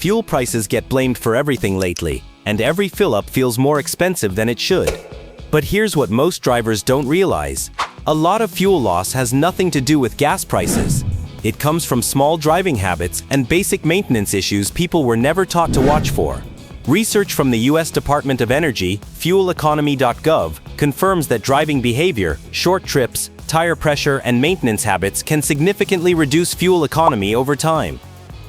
Fuel prices get blamed for everything lately, and every fill-up feels more expensive than it should. But here's what most drivers don't realize. A lot of fuel loss has nothing to do with gas prices. It comes from small driving habits and basic maintenance issues people were never taught to watch for. Research from the US Department of Energy, fueleconomy.gov, confirms that driving behavior, short trips, tire pressure, and maintenance habits can significantly reduce fuel economy over time.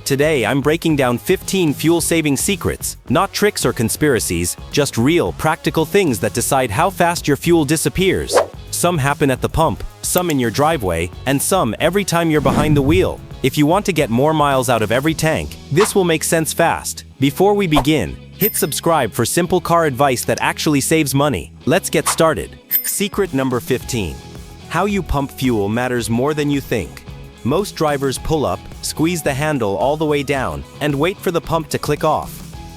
Today, I'm breaking down 15 fuel-saving secrets, not tricks or conspiracies, just real, practical things that decide how fast your fuel disappears. Some happen at the pump, some in your driveway, and some every time you're behind the wheel. If you want to get more miles out of every tank, this will make sense fast. Before we begin, hit subscribe for simple car advice that actually saves money. Let's get started. Secret number 15. How you pump fuel matters more than you think. Most drivers pull up, squeeze the handle all the way down, and wait for the pump to click off.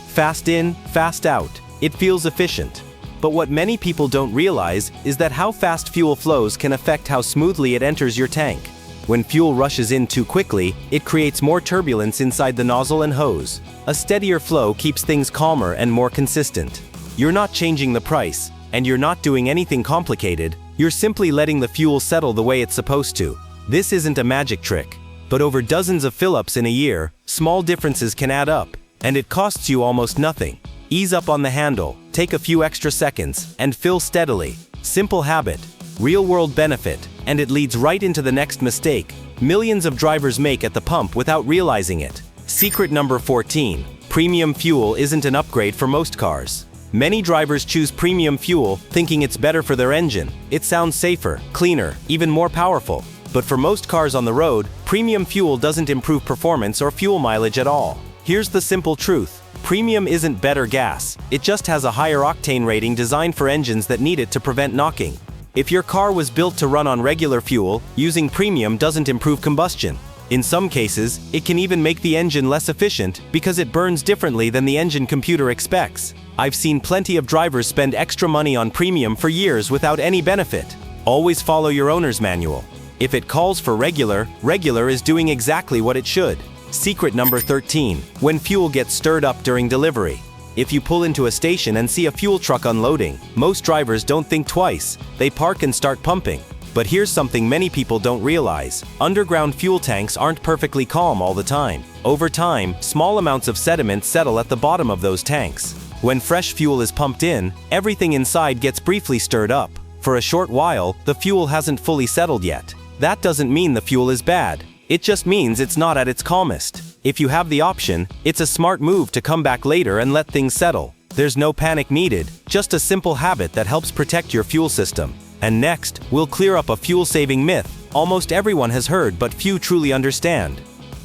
Fast in, fast out. It feels efficient. But what many people don't realize is that how fast fuel flows can affect how smoothly it enters your tank. When fuel rushes in too quickly, it creates more turbulence inside the nozzle and hose. A steadier flow keeps things calmer and more consistent. You're not changing the price, and you're not doing anything complicated. You're simply letting the fuel settle the way it's supposed to. This isn't a magic trick, but over dozens of fill-ups in a year, small differences can add up, and it costs you almost nothing. Ease up on the handle, take a few extra seconds, and fill steadily. Simple habit, real-world benefit, and it leads right into the next mistake millions of drivers make at the pump without realizing it. Secret number 14. Premium fuel isn't an upgrade for most cars. Many drivers choose premium fuel thinking it's better for their engine. It sounds safer, cleaner, even more powerful. But for most cars on the road, premium fuel doesn't improve performance or fuel mileage at all. Here's the simple truth. Premium isn't better gas, it just has a higher octane rating designed for engines that need it to prevent knocking. If your car was built to run on regular fuel, using premium doesn't improve combustion. In some cases, it can even make the engine less efficient because it burns differently than the engine computer expects. I've seen plenty of drivers spend extra money on premium for years without any benefit. Always follow your owner's manual. If it calls for regular, regular is doing exactly what it should. Secret number 13. When fuel gets stirred up during delivery. If you pull into a station and see a fuel truck unloading, most drivers don't think twice. They park and start pumping. But here's something many people don't realize. Underground fuel tanks aren't perfectly calm all the time. Over time, small amounts of sediment settle at the bottom of those tanks. When fresh fuel is pumped in, everything inside gets briefly stirred up. For a short while, the fuel hasn't fully settled yet. That doesn't mean the fuel is bad. It just means it's not at its calmest. If you have the option, it's a smart move to come back later and let things settle. There's no panic needed, just a simple habit that helps protect your fuel system. And next, we'll clear up a fuel-saving myth almost everyone has heard but few truly understand.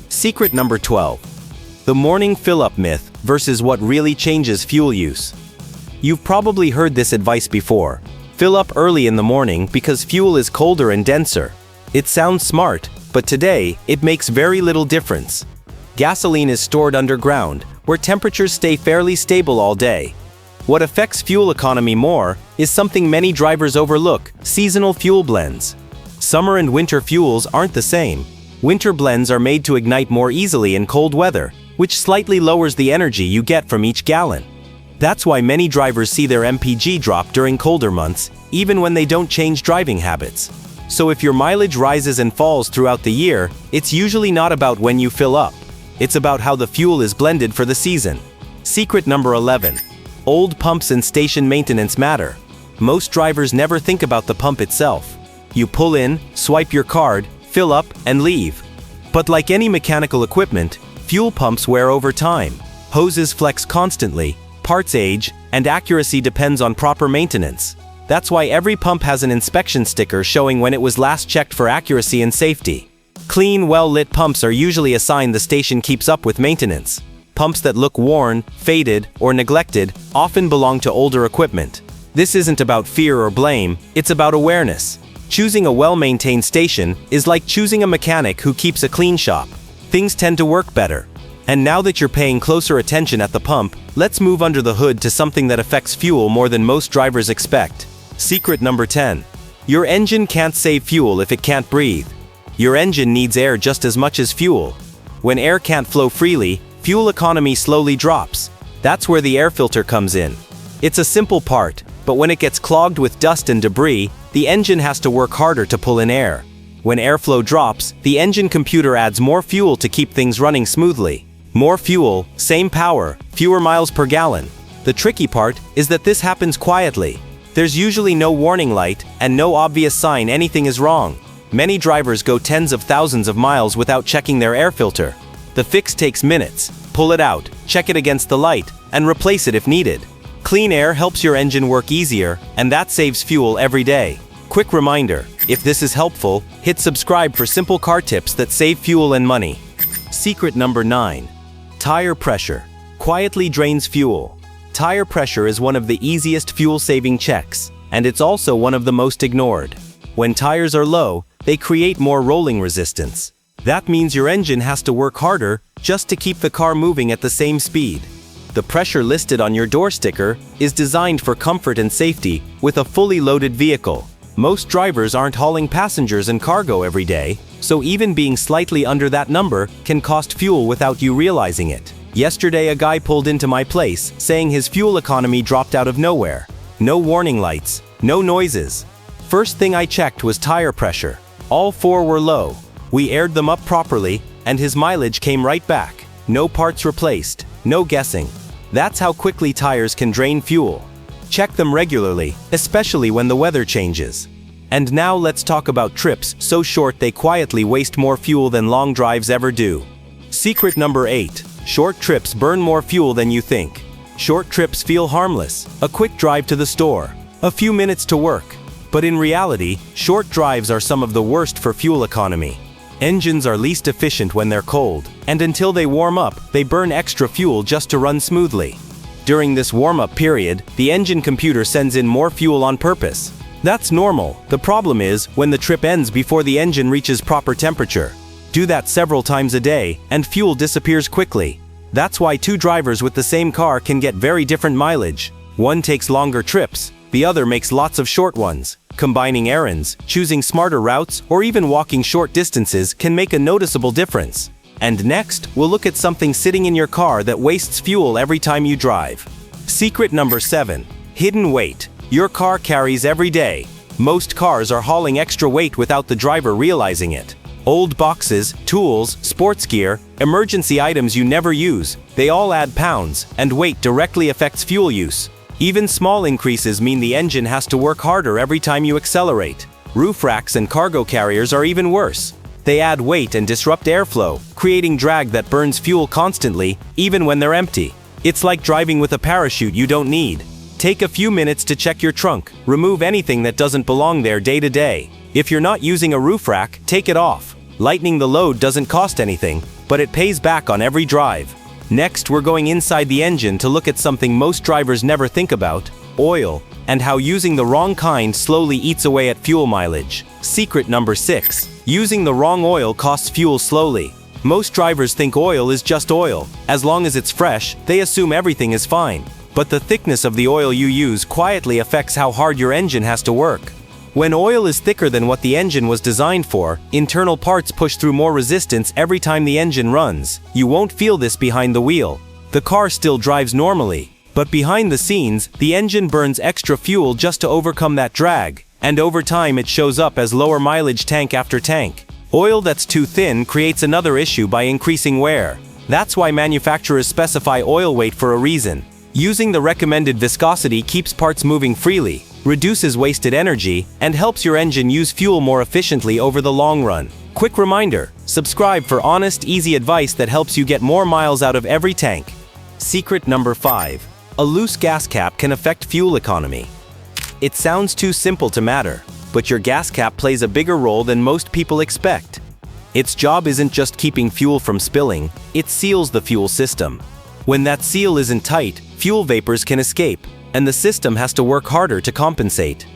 Secret number 12. The morning fill-up myth versus what really changes fuel use. You've probably heard this advice before. Fill up early in the morning because fuel is colder and denser. It sounds smart, but today, it makes very little difference. Gasoline is stored underground, where temperatures stay fairly stable all day. What affects fuel economy more is something many drivers overlook: seasonal fuel blends. Summer and winter fuels aren't the same. Winter blends are made to ignite more easily in cold weather, which slightly lowers the energy you get from each gallon. That's why many drivers see their MPG drop during colder months, even when they don't change driving habits. So if your mileage rises and falls throughout the year, it's usually not about when you fill up. It's about how the fuel is blended for the season. Secret number 11. Old pumps and station maintenance matter. Most drivers never think about the pump itself. You pull in, swipe your card, fill up, and leave. But like any mechanical equipment, fuel pumps wear over time. Hoses flex constantly, parts age, and accuracy depends on proper maintenance. That's why every pump has an inspection sticker showing when it was last checked for accuracy and safety. Clean, well-lit pumps are usually a sign the station keeps up with maintenance. Pumps that look worn, faded, or neglected often belong to older equipment. This isn't about fear or blame, it's about awareness. Choosing a well-maintained station is like choosing a mechanic who keeps a clean shop. Things tend to work better. And now that you're paying closer attention at the pump, let's move under the hood to something that affects fuel more than most drivers expect. Secret number 10. Your engine can't save fuel if it can't breathe. Your engine needs air just as much as fuel. When air can't flow freely, fuel economy slowly drops. That's where the air filter comes in. It's a simple part, but when it gets clogged with dust and debris, the engine has to work harder to pull in air. When airflow drops, the engine computer adds more fuel to keep things running smoothly. More fuel, same power, fewer miles per gallon. The tricky part is that this happens quietly. There's usually no warning light and no obvious sign anything is wrong. Many drivers go tens of thousands of miles without checking their air filter. The fix takes minutes. Pull it out, check it against the light, and replace it if needed. Clean air helps your engine work easier, and that saves fuel every day. Quick reminder, if this is helpful, hit subscribe for simple car tips that save fuel and money. Secret number 9. Tire pressure quietly drains fuel. Tire pressure is one of the easiest fuel-saving checks, and it's also one of the most ignored. When tires are low, they create more rolling resistance. That means your engine has to work harder just to keep the car moving at the same speed. The pressure listed on your door sticker is designed for comfort and safety with a fully loaded vehicle. Most drivers aren't hauling passengers and cargo every day, so even being slightly under that number can cost fuel without you realizing it. Yesterday a guy pulled into my place saying his fuel economy dropped out of nowhere. No warning lights, no noises. First thing I checked was tire pressure. All 4 were low. We aired them up properly, and his mileage came right back. No parts replaced, no guessing. That's how quickly tires can drain fuel. Check them regularly, especially when the weather changes. And now let's talk about trips so short they quietly waste more fuel than long drives ever do. Secret number 8. Short trips burn more fuel than you think. Short trips feel harmless, a quick drive to the store, a few minutes to work. But in reality, short drives are some of the worst for fuel economy. Engines are least efficient when they're cold, and until they warm up, they burn extra fuel just to run smoothly. During this warm-up period, the engine computer sends in more fuel on purpose. That's normal. The problem is when the trip ends before the engine reaches proper temperature. Do that several times a day, and fuel disappears quickly. That's why 2 drivers with the same car can get very different mileage. One takes longer trips, the other makes lots of short ones. Combining errands, choosing smarter routes, or even walking short distances can make a noticeable difference. And next, we'll look at something sitting in your car that wastes fuel every time you drive. Secret number 7. Hidden weight. Your car carries every day. Most cars are hauling extra weight without the driver realizing it. Old boxes, tools, sports gear, emergency items you never use, they all add pounds, and weight directly affects fuel use. Even small increases mean the engine has to work harder every time you accelerate. Roof racks and cargo carriers are even worse. They add weight and disrupt airflow, creating drag that burns fuel constantly, even when they're empty. It's like driving with a parachute you don't need. Take a few minutes to check your trunk, remove anything that doesn't belong there day to day. If you're not using a roof rack, take it off. Lightening the load doesn't cost anything, but it pays back on every drive. Next, we're going inside the engine to look at something most drivers never think about: oil, and how using the wrong kind slowly eats away at fuel mileage. Secret number 6. Using the wrong oil costs fuel slowly. Most drivers think oil is just oil. As long as it's fresh, they assume everything is fine. But the thickness of the oil you use quietly affects how hard your engine has to work. When oil is thicker than what the engine was designed for, internal parts push through more resistance every time the engine runs. You won't feel this behind the wheel. The car still drives normally. But behind the scenes, the engine burns extra fuel just to overcome that drag, and over time it shows up as lower mileage tank after tank. Oil that's too thin creates another issue by increasing wear. That's why manufacturers specify oil weight for a reason. Using the recommended viscosity keeps parts moving freely, reduces wasted energy, and helps your engine use fuel more efficiently over the long run. Quick reminder, subscribe for honest, easy advice that helps you get more miles out of every tank. Secret number 5. A loose gas cap can affect fuel economy. It sounds too simple to matter, but your gas cap plays a bigger role than most people expect. Its job isn't just keeping fuel from spilling, it seals the fuel system. When that seal isn't tight, fuel vapors can escape, and the system has to work harder to compensate.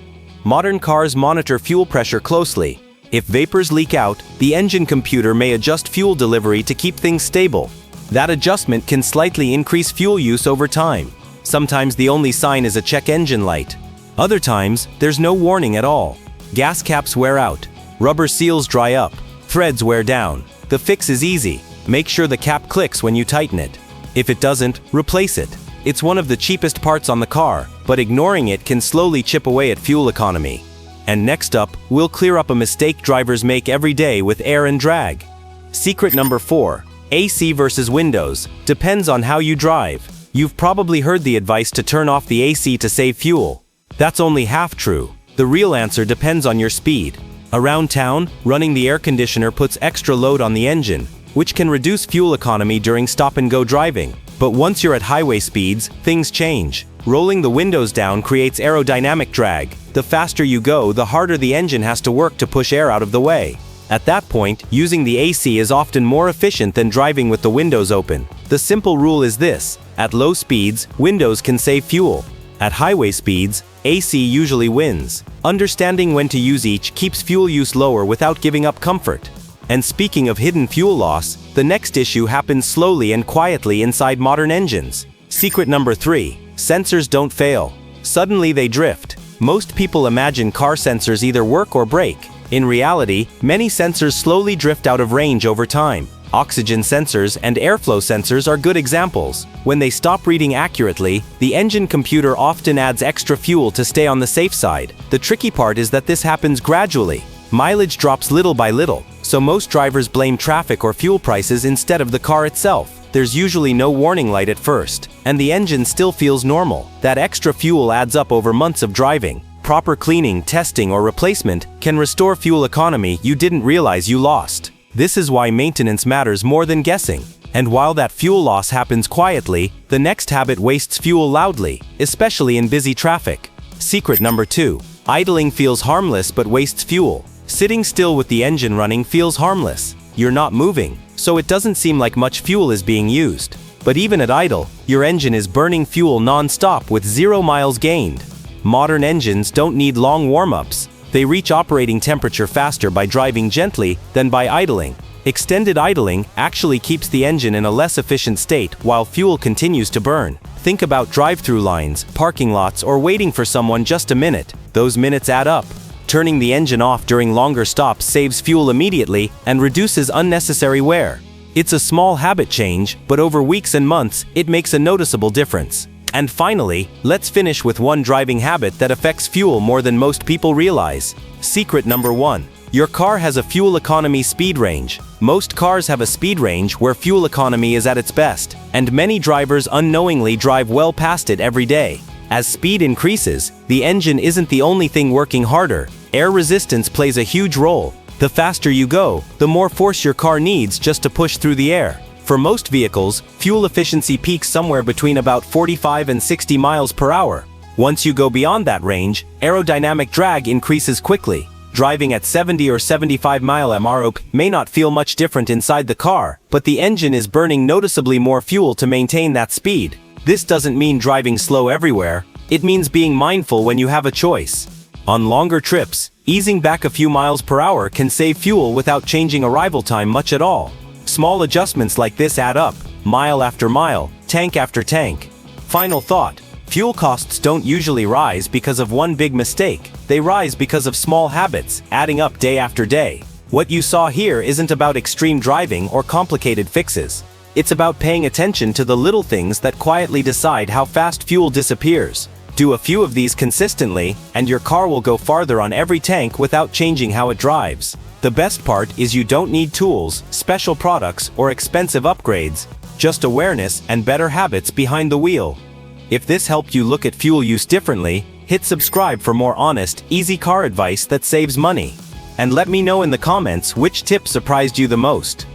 Modern cars monitor fuel pressure closely. If vapors leak out, the engine computer may adjust fuel delivery to keep things stable. That adjustment can slightly increase fuel use over time. Sometimes the only sign is a check engine light. Other times, there's no warning at all. Gas caps wear out, rubber seals dry up, threads wear down. The fix is easy. Make sure the cap clicks when you tighten it. If it doesn't, replace it. It's one of the cheapest parts on the car, but ignoring it can slowly chip away at fuel economy. And next up, we'll clear up a mistake drivers make every day with air and drag. Secret number 4. AC versus windows. Depends on how you drive. You've probably heard the advice to turn off the AC to save fuel. That's only half true. The real answer depends on your speed. Around town, running the air conditioner puts extra load on the engine, which can reduce fuel economy during stop-and-go driving. But once you're at highway speeds, things change. Rolling the windows down creates aerodynamic drag. The faster you go, the harder the engine has to work to push air out of the way. At that point, using the AC is often more efficient than driving with the windows open. The simple rule is this: at low speeds, windows can save fuel. At highway speeds, AC usually wins. Understanding when to use each keeps fuel use lower without giving up comfort. And speaking of hidden fuel loss, the next issue happens slowly and quietly inside modern engines. Secret number 3. Sensors don't fail. Suddenly they drift. Most people imagine car sensors either work or break. In reality, many sensors slowly drift out of range over time. Oxygen sensors and airflow sensors are good examples. When they stop reading accurately, the engine computer often adds extra fuel to stay on the safe side. The tricky part is that this happens gradually. Mileage drops little by little, so most drivers blame traffic or fuel prices instead of the car itself. There's usually no warning light at first, and the engine still feels normal. That extra fuel adds up over months of driving. Proper cleaning, testing, or replacement can restore fuel economy you didn't realize you lost. This is why maintenance matters more than guessing. And while that fuel loss happens quietly, the next habit wastes fuel loudly, especially in busy traffic. Secret number 2. Idling feels harmless but wastes fuel. Sitting still with the engine running feels harmless. You're not moving, so it doesn't seem like much fuel is being used. But even at idle, your engine is burning fuel non-stop with 0 miles gained. Modern engines don't need long warm-ups. They reach operating temperature faster by driving gently than by idling. Extended idling actually keeps the engine in a less efficient state while fuel continues to burn. Think about drive-through lines, parking lots, or waiting for someone just a minute. Those minutes add up. Turning the engine off during longer stops saves fuel immediately and reduces unnecessary wear. It's a small habit change, but over weeks and months, it makes a noticeable difference. And finally, let's finish with one driving habit that affects fuel more than most people realize. Secret number 1. Your car has a fuel economy speed range. Most cars have a speed range where fuel economy is at its best, and many drivers unknowingly drive well past it every day. As speed increases, the engine isn't the only thing working harder. Air resistance plays a huge role. The faster you go, the more force your car needs just to push through the air. For most vehicles, fuel efficiency peaks somewhere between about 45 and 60 miles per hour. Once you go beyond that range, aerodynamic drag increases quickly. Driving at 70 or 75 mph may not feel much different inside the car, but the engine is burning noticeably more fuel to maintain that speed. This doesn't mean driving slow everywhere. It means being mindful when you have a choice. On longer trips, easing back a few miles per hour can save fuel without changing arrival time much at all. Small adjustments like this add up, mile after mile, tank after tank. Final thought: fuel costs don't usually rise because of one big mistake. They rise because of small habits, adding up day after day. What you saw here isn't about extreme driving or complicated fixes. It's about paying attention to the little things that quietly decide how fast fuel disappears. Do a few of these consistently, and your car will go farther on every tank without changing how it drives. The best part is you don't need tools, special products, or expensive upgrades, just awareness and better habits behind the wheel. If this helped you look at fuel use differently, hit subscribe for more honest, easy car advice that saves money. And let me know in the comments which tip surprised you the most.